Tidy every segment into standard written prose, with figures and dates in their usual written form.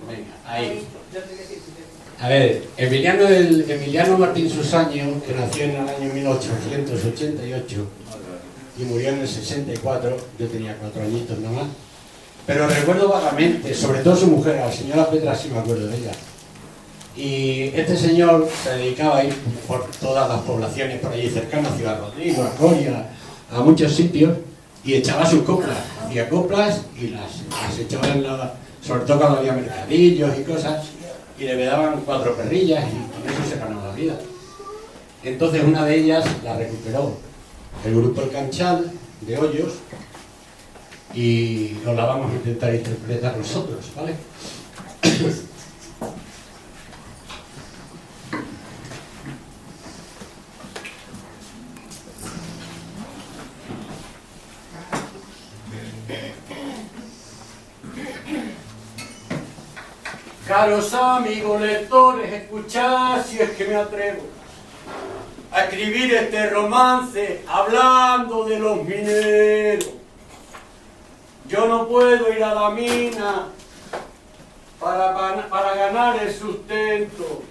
Venga, ahí. A ver, Emiliano Martín Susaño, que nació en el año 1888 y murió en el 64, yo tenía 4 añitos nada más, pero recuerdo vagamente, sobre todo su mujer, a la señora Petra, sí me acuerdo de ella. Y este señor se dedicaba a ir por todas las poblaciones por allí cercanas, Ciudad Rodrigo, a Coria, a muchos sitios, y echaba sus coplas, hacía coplas y las echaba sobre todo cuando había mercadillos y cosas, y le daban 4 perrillas y con eso se ganaba la vida. Entonces una de ellas la recuperó el grupo El Canchal de Hoyos y nos la vamos a intentar interpretar nosotros, ¿vale? Caros amigos lectores, escuchad si es que me atrevo a escribir este romance hablando de los mineros. Yo no puedo ir a la mina para ganar el sustento,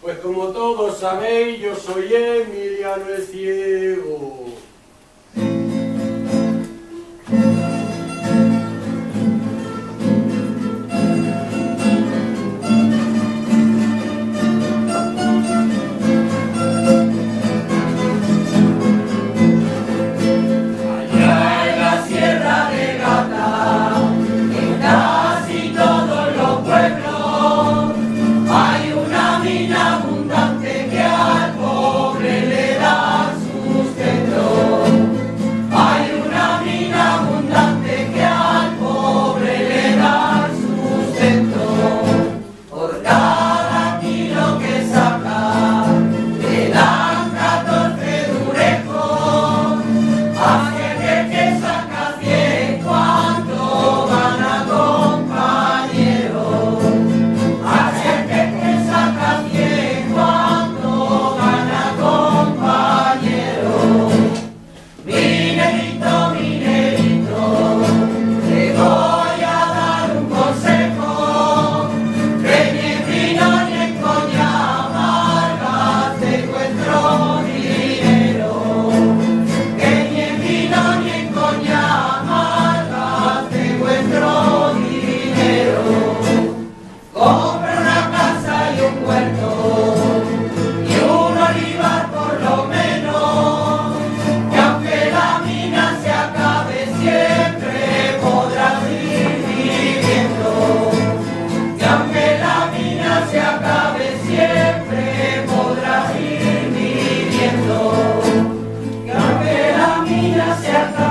pues como todos sabéis, yo soy Emiliano el Ciego. Se acaba.